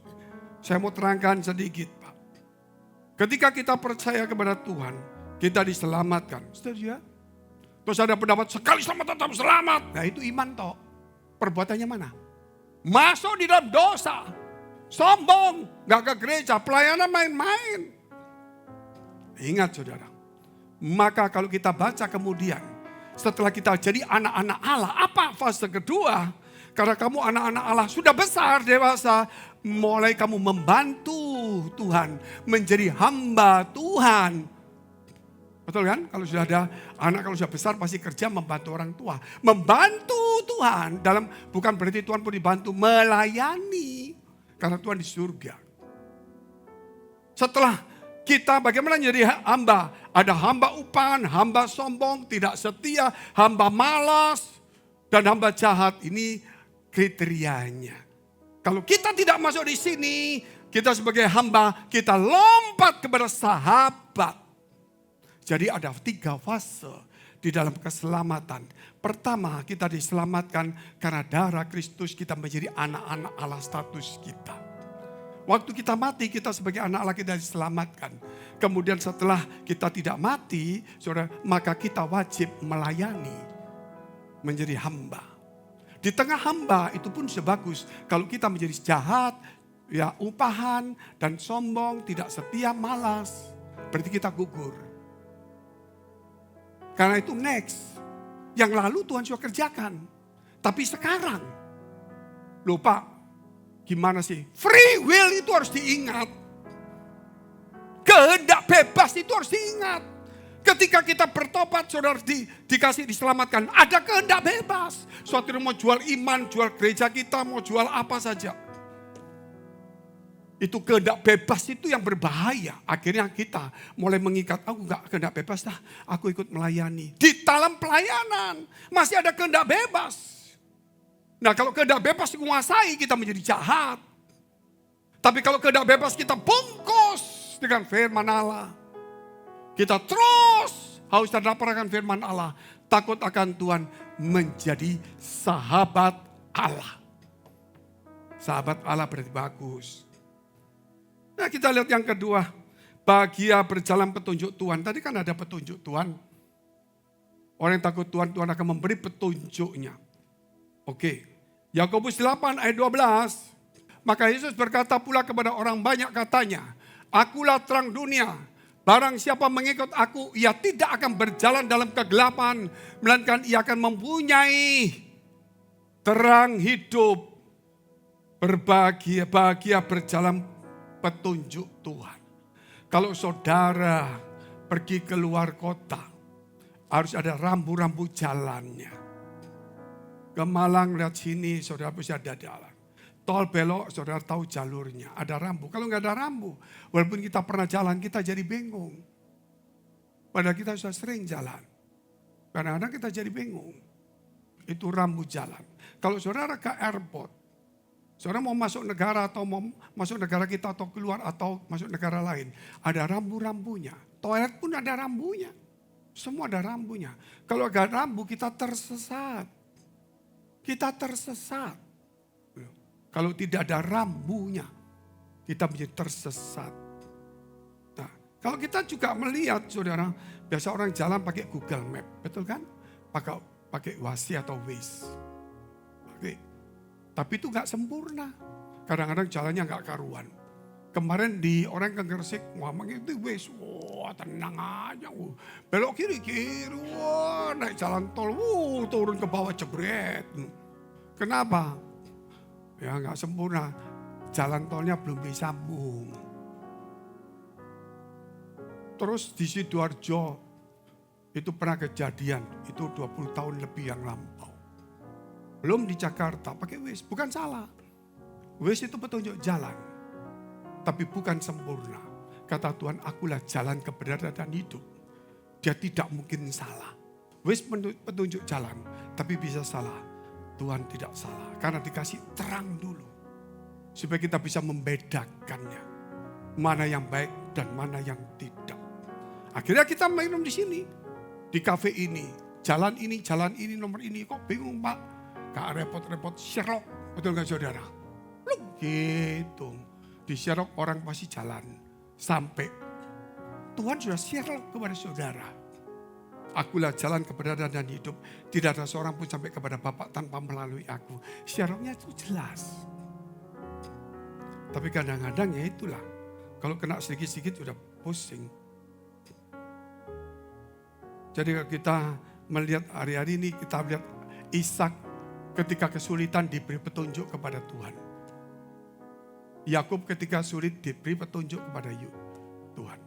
Saya mau terangkan sedikit Pak. Ketika kita percaya kepada Tuhan, kita diselamatkan. Setuju ya? Terus ada pendapat sekali selamat tetap selamat. Nah itu iman toh. Perbuatannya mana? Masuk di dalam dosa. Sombong. Gak ke gereja. Pelayanan main-main. Ingat saudara. Maka kalau kita baca kemudian. setelah kita jadi anak-anak Allah. Apa fase kedua? Karena kamu anak-anak Allah sudah besar, dewasa. Mulai kamu membantu Tuhan, menjadi hamba Tuhan. Betul kan? Kalau sudah ada anak, kalau sudah besar pasti kerja membantu orang tua. Membantu Tuhan, bukan berarti Tuhan pun dibantu, melayani. Karena Tuhan di surga. Setelah kita bagaimana jadi hamba? Ada hamba upan, hamba sombong, tidak setia, hamba malas, dan hamba jahat. Ini kriterianya. Kalau kita tidak masuk di sini, kita sebagai hamba, kita lompat kepada sahabat. Jadi ada 3 fase di dalam keselamatan. Pertama, kita diselamatkan karena darah Kristus, kita menjadi anak-anak Allah, status kita. Waktu kita mati, kita sebagai anak Allah kita diselamatkan. Kemudian setelah kita tidak mati, saudara, maka kita wajib melayani, menjadi hamba. Di tengah hamba itu pun sebagus. Kalau kita menjadi jahat, ya upahan dan sombong, tidak setia, malas, berarti kita gugur. Karena itu next. Yang lalu Tuhan sudah kerjakan. Tapi sekarang, lupa gimana sih? Free will itu harus diingat. Kehendak bebas itu harus diingat. Ketika kita bertobat, saudara dikasih diselamatkan. Ada kehendak bebas. Suatu mau jual iman, jual gereja kita, mau jual apa saja. Itu kehendak bebas itu yang berbahaya. Akhirnya kita mulai mengikat, aku gak kehendak bebas dah, aku ikut melayani. Di dalam pelayanan masih ada kehendak bebas. Nah kalau kehendak bebas dikuasai, kita menjadi jahat. Tapi kalau kehendak bebas kita bungkus dengan firman Allah. Kita terus haus dan lapar akan firman Allah. Takut akan Tuhan, menjadi sahabat Allah. Sahabat Allah berarti bagus. Nah kita lihat yang kedua, bahagia berjalan petunjuk Tuhan. Tadi kan ada petunjuk Tuhan. Orang yang takut Tuhan, Tuhan akan memberi petunjuknya. Oke, Yakobus 8 ayat 12. Maka Yesus berkata pula kepada orang banyak katanya, akulah terang dunia. Barang siapa mengikut aku, ia tidak akan berjalan dalam kegelapan, melainkan ia akan mempunyai terang hidup. Berbahagia, bahagia berjalan petunjuk Tuhan. Kalau saudara pergi keluar kota, harus ada rambu-rambu jalannya. Ke Malang lihat sini, saudara pasti ada jalan. Tol belok, saudara tahu jalurnya, ada rambu. Kalau nggak ada rambu, walaupun kita pernah jalan, kita jadi bingung. Padahal kita sudah sering jalan. Kadang-kadang kita jadi bingung. Itu rambu jalan. Kalau saudara ke airport, saudara mau masuk negara atau mau masuk negara kita atau keluar atau masuk negara lain. Ada rambu-rambunya. Toilet pun ada rambunya. Semua ada rambunya. Kalau nggak ada rambu kita tersesat. Kita tersesat. Kalau tidak ada rambunya, kita menjadi tersesat. Nah, kalau kita juga melihat, saudara, biasa orang jalan pakai Google Map, betul kan? Pakai Waze atau Waze. Oke. Tapi itu nggak sempurna. Kadang-kadang jalannya nggak karuan. Kemarin di orang ke Gresik, wah itu Waze, wah tenang aja, belok kiri, wah naik jalan tol, turun ke bawah jebret. Kenapa? Ya nggak sempurna, jalan tolnya belum disambung. Terus di Sidoarjo itu pernah kejadian, itu 20 tahun lebih yang lampau. Belum di Jakarta pakai Waze, bukan salah. Waze itu petunjuk jalan, tapi bukan sempurna. Kata Tuhan, akulah jalan kebenaran dan hidup. Dia tidak mungkin salah. Waze petunjuk jalan, tapi bisa salah. Tuhan tidak salah, karena dikasih terang dulu. Supaya kita bisa membedakannya. Mana yang baik dan mana yang tidak. Akhirnya kita minum di sini. Di kafe ini, jalan ini, nomor ini. Kok bingung Pak? Gak repot-repot, Sherlock. Betul gak saudara? Gitu. Di Sherlock orang pasti jalan. Sampai Tuhan sudah Sherlock kepada saudara. Akulah jalan kebenaran dan hidup. Tidak ada seorang pun sampai kepada Bapa tanpa melalui aku. Syaratnya itu jelas. Tapi kadang-kadang ya itulah. Kalau kena sedikit-sedikit sudah pusing. Jadi kita melihat hari-hari ini kita lihat Ishak ketika kesulitan diberi petunjuk kepada Tuhan. Yakub ketika sulit diberi petunjuk kepada Tuhan.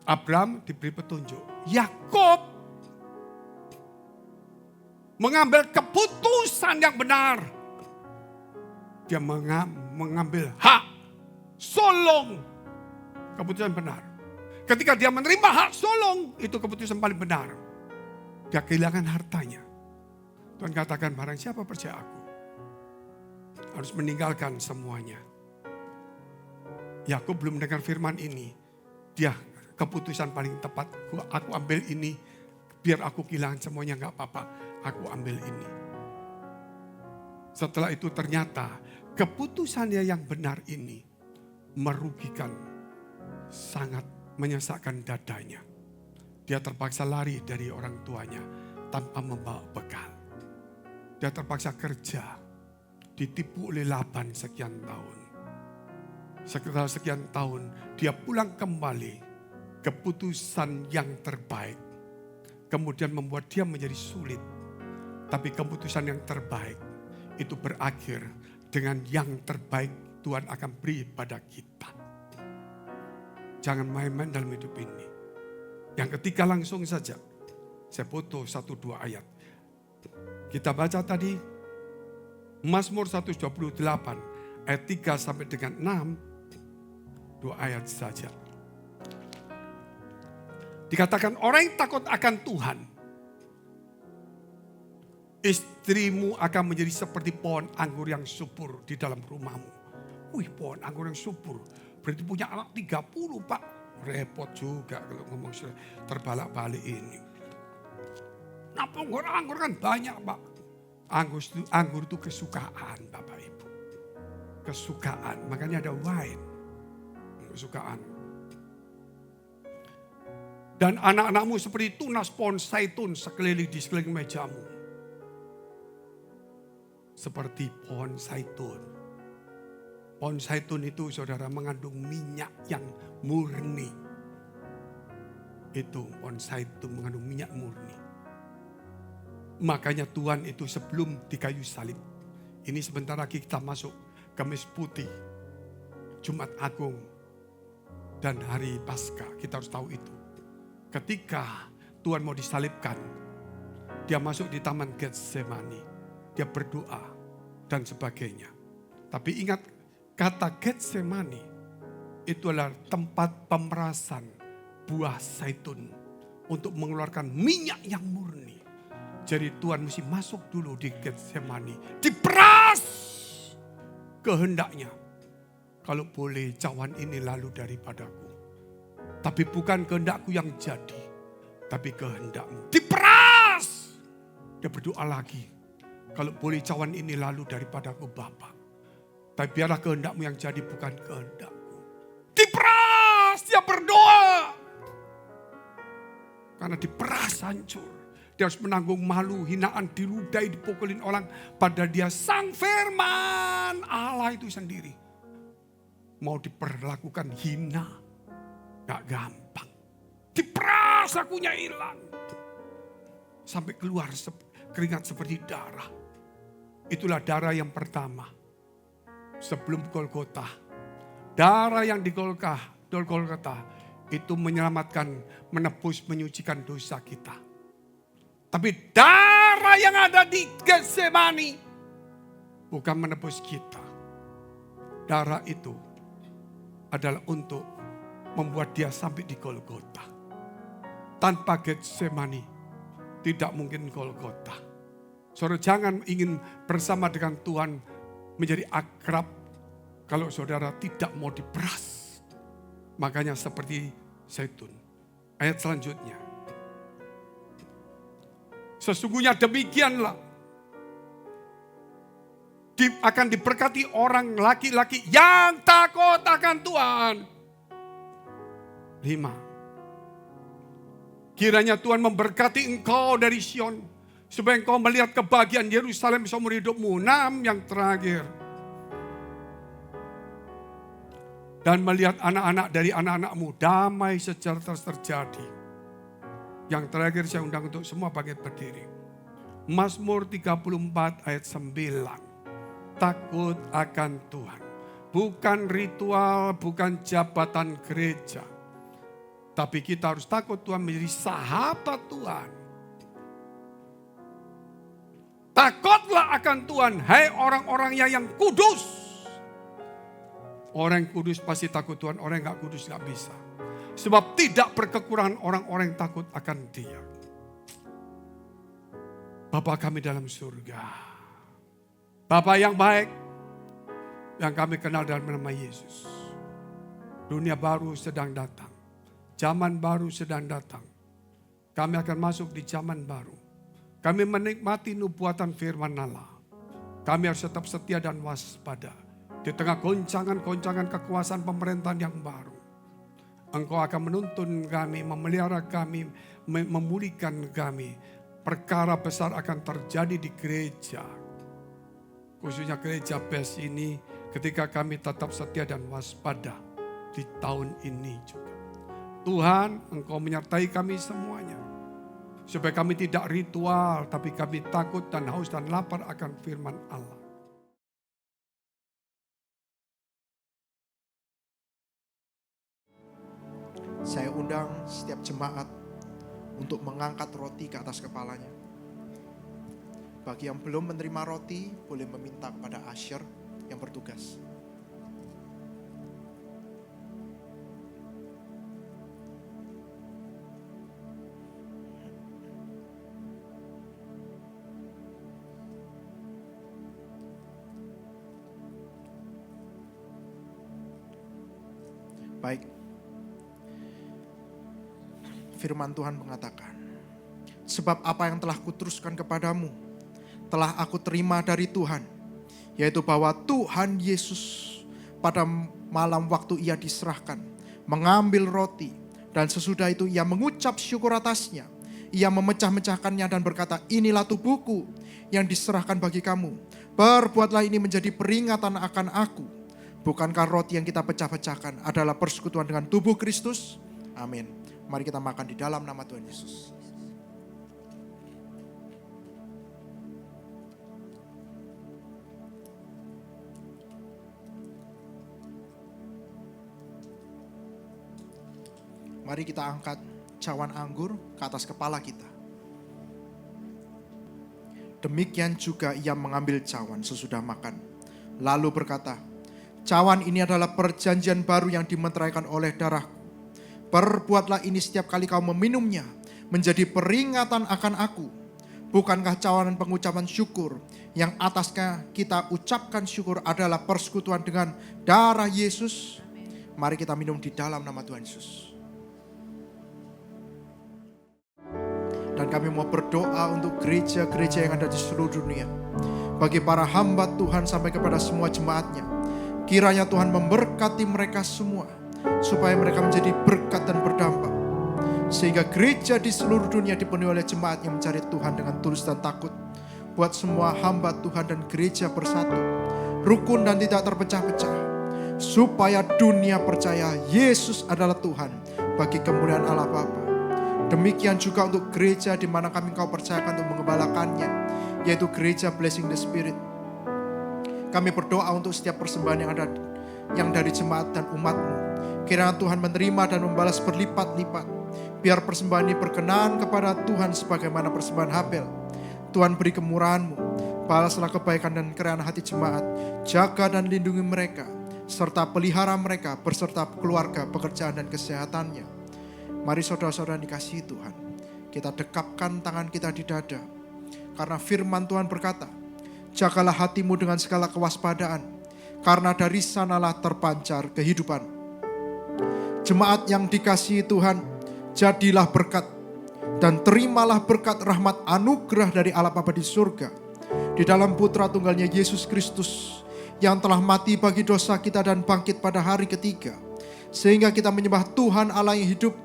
Abraham diberi petunjuk. Yakub mengambil keputusan yang benar. Dia mengambil hak sulung. Keputusan benar. Ketika dia menerima hak sulung, itu keputusan paling benar. Dia kehilangan hartanya. Tuhan katakan, barang siapa percaya aku, harus meninggalkan semuanya. Yakub belum mendengar firman ini. Dia keputusan paling tepat. Aku ambil ini, biar aku kehilangan semuanya gak apa-apa. Aku ambil ini. Setelah itu ternyata keputusannya yang benar ini merugikan, sangat menyesakkan dadanya. Dia terpaksa lari dari orang tuanya tanpa membawa bekal. Dia terpaksa kerja, ditipu oleh Laban sekian tahun. Sekitar sekian tahun dia pulang kembali, keputusan yang terbaik. Kemudian membuat dia menjadi sulit. Tapi keputusan yang terbaik itu berakhir dengan yang terbaik Tuhan akan beri pada kita. Jangan main-main dalam hidup ini. Yang ketiga langsung saja. Saya foto 1-2 ayat. Kita baca tadi Mazmur 128 ayat 3 sampai dengan 6. 2 ayat saja. Dikatakan orang yang takut akan Tuhan, istrimu akan menjadi seperti pohon anggur yang subur di dalam rumahmu. Wih, pohon anggur yang subur. Berarti punya anak 30, Pak. Repot juga kalau ngomong terbalik-balik ini. Nah, anggur kan banyak, Pak. Anggur itu kesukaan, Bapak Ibu. Kesukaan, makanya ada wine. Kesukaan. Dan anak-anakmu seperti tunas pohon zaitun di sekeliling mejamu. Seperti pohon zaitun. Pohon zaitun itu saudara mengandung minyak yang murni. Itu pohon zaitun mengandung minyak murni. Makanya Tuhan itu sebelum di kayu salib. Ini sebentar lagi kita masuk Kamis Putih, Jumat Agung, dan hari Paskah. Kita harus tahu itu. Ketika Tuhan mau disalibkan, dia masuk di Taman Getsemani. Dia berdoa dan sebagainya. Tapi ingat, kata Getsemani itu adalah tempat pemerasan buah zaitun untuk mengeluarkan minyak yang murni. Jadi Tuhan mesti masuk dulu di Getsemani, diperas kehendaknya. Kalau boleh cawan ini lalu daripadaku. Tapi bukan kehendakku yang jadi, tapi kehendakmu. Diperas. Dia berdoa lagi. Kalau boleh cawan ini lalu daripadaku Bapa. Tapi biarlah kehendakmu yang jadi, bukan kehendakku. Diperas, dia berdoa. Karena diperas hancur. Dia harus menanggung malu, hinaan, diludahi, dipukulin orang. Padahal dia sang firman Allah itu sendiri. Mau diperlakukan hina, gak gampang. Diperas, akunya hilang. Sampai keluar keringat seperti darah. Itulah darah yang pertama. Sebelum Golgota. Darah yang di Golgota itu menyelamatkan, menebus, menyucikan dosa kita. Tapi darah yang ada di Getsemani bukan menebus kita. Darah itu adalah untuk membuat dia sampai di Golgota. Tanpa Getsemani tidak mungkin Golgota. Saudara jangan ingin bersama dengan Tuhan menjadi akrab kalau saudara tidak mau diperas. Makanya seperti zaitun. Ayat selanjutnya. Sesungguhnya demikianlah akan diberkati orang laki-laki yang takut akan Tuhan. 5. Kiranya Tuhan memberkati engkau dari Sion, supaya engkau melihat kebahagiaan Yerusalem seumur hidupmu. 6 yang terakhir. Dan melihat anak-anak dari anak-anakmu damai sejahtera terjadi. Yang terakhir saya undang untuk semua bangkit berdiri. Mazmur 34 ayat 9. Takut akan Tuhan. Bukan ritual, bukan jabatan gereja. Tapi kita harus takut Tuhan, menjadi sahabat Tuhan. Takutlah akan Tuhan, hai orang-orang yang kudus. Orang yang kudus pasti takut Tuhan, orang yang gak kudus gak bisa. Sebab tidak berkekurangan orang-orang yang takut akan Dia. Bapa kami dalam surga. Bapa yang baik, yang kami kenal dalam nama Yesus. Dunia baru sedang datang. Zaman baru sedang datang. Kami akan masuk di zaman baru. Kami menikmati nubuatan firman Allah. Kami harus tetap setia dan waspada. Di tengah goncangan-goncangan kekuasaan pemerintahan yang baru. Engkau akan menuntun kami, memelihara kami, memulihkan kami. Perkara besar akan terjadi di gereja. Khususnya gereja BES ini ketika kami tetap setia dan waspada di tahun ini juga. Tuhan, Engkau menyertai kami semuanya. Supaya kami tidak ritual, tapi kami takut dan haus dan lapar akan firman Allah. Saya undang setiap jemaat untuk mengangkat roti ke atas kepalanya. Bagi yang belum menerima roti, boleh meminta kepada usher yang bertugas. Baik. Firman Tuhan mengatakan, sebab apa yang telah kuteruskan kepadamu, telah aku terima dari Tuhan, yaitu bahwa Tuhan Yesus pada malam waktu ia diserahkan, mengambil roti, dan sesudah itu ia mengucap syukur atasnya, ia memecah-mecahkannya dan berkata, inilah tubuhku yang diserahkan bagi kamu, perbuatlah ini menjadi peringatan akan aku. Bukankah roti yang kita pecah-pecahkan adalah persekutuan dengan tubuh Kristus? Amin. Mari kita makan di dalam nama Tuhan Yesus. Mari kita angkat cawan anggur ke atas kepala kita. Demikian juga ia mengambil cawan sesudah makan. Lalu berkata, cawan ini adalah perjanjian baru yang dimeteraikan oleh darahku. Perbuatlah ini setiap kali kau meminumnya, menjadi peringatan akan aku. Bukankah cawan pengucapan syukur yang atasnya kita ucapkan syukur adalah persekutuan dengan darah Yesus? Mari kita minum di dalam nama Tuhan Yesus. Dan kami mau berdoa untuk gereja-gereja yang ada di seluruh dunia. Bagi para hamba Tuhan sampai kepada semua jemaatnya. Kiranya Tuhan memberkati mereka semua. Supaya mereka menjadi berkat dan berdampak. Sehingga gereja di seluruh dunia dipenuhi oleh jemaat yang mencari Tuhan dengan tulus dan takut. Buat semua hamba Tuhan dan gereja bersatu. Rukun dan tidak terpecah-pecah. Supaya dunia percaya Yesus adalah Tuhan bagi kemuliaan Allah Bapa. Demikian juga untuk gereja di mana kami kau percayakan untuk mengembalakannya. Yaitu gereja Blessing the Spirit. Kami berdoa untuk setiap persembahan yang dari jemaat dan umat-Mu. Kiranya Tuhan menerima dan membalas berlipat-lipat. Biar persembahan ini berkenan kepada Tuhan sebagaimana persembahan Habel. Tuhan beri kemurahan-Mu. Balaslah kebaikan dan kerahan hati jemaat. Jaga dan lindungi mereka. Serta pelihara mereka berserta keluarga, pekerjaan dan kesehatannya. Mari saudara-saudara dikasihi Tuhan. Kita dekapkan tangan kita di dada. Karena firman Tuhan berkata, jagalah hatimu dengan segala kewaspadaan. Karena dari sanalah terpancar kehidupan. Jemaat yang dikasihi Tuhan, jadilah berkat dan terimalah berkat rahmat anugerah dari Allah Bapa di surga. Di dalam putra tunggalnya Yesus Kristus yang telah mati bagi dosa kita dan bangkit pada hari ketiga. Sehingga kita menyembah Tuhan Allah yang hidup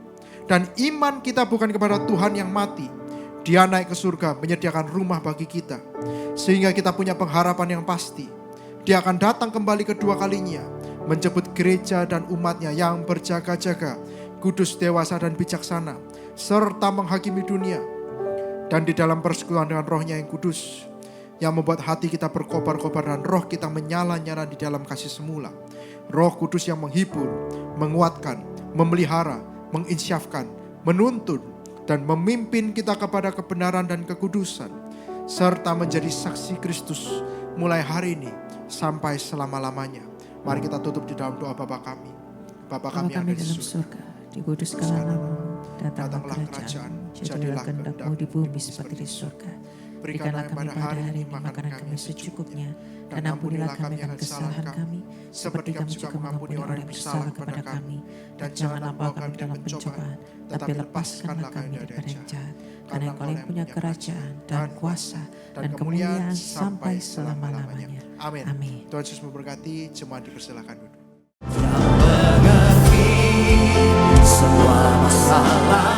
dan iman kita bukan kepada Tuhan yang mati. Dia naik ke surga menyediakan rumah bagi kita. Sehingga kita punya pengharapan yang pasti. Dia akan datang kembali kedua kalinya. Menjemput gereja dan umatnya yang berjaga-jaga, kudus, dewasa dan bijaksana. serta menghakimi dunia. Dan di dalam persekutuan dengan Roh-Nya yang kudus, yang membuat hati kita berkobar-kobar dan roh kita menyala-nyala di dalam kasih semula. Roh Kudus yang menghibur, menguatkan, memelihara, menginsyafkan, menuntun, dan memimpin kita kepada kebenaran dan kekudusan, serta menjadi saksi Kristus mulai hari ini sampai selama-lamanya. Mari kita tutup di dalam doa Bapa kami. Bapa kami yang ada di dalam surga, surga, dikuduskanlah namamu, datanglah kerajaan-mu, jadilah kehendak-mu di bumi seperti di surga. Berikanlah kami pada hari ini makanan kami secukupnya, dan ampunilah kami akan kesalahan kami, seperti kami juga mengampuni orang yang bersalah kepada kami. Dan janganlah bawa kami dalam pencobaan, tapi lepaskanlah kami daripada yang jahat. Karena Engkau yang punya kerajaan dan kuasa dan kemuliaan sampai selama-lamanya. Amin. Amin. Tuhan Yesus memberkati. Jemaat dipersilakan duduk. Semua masalah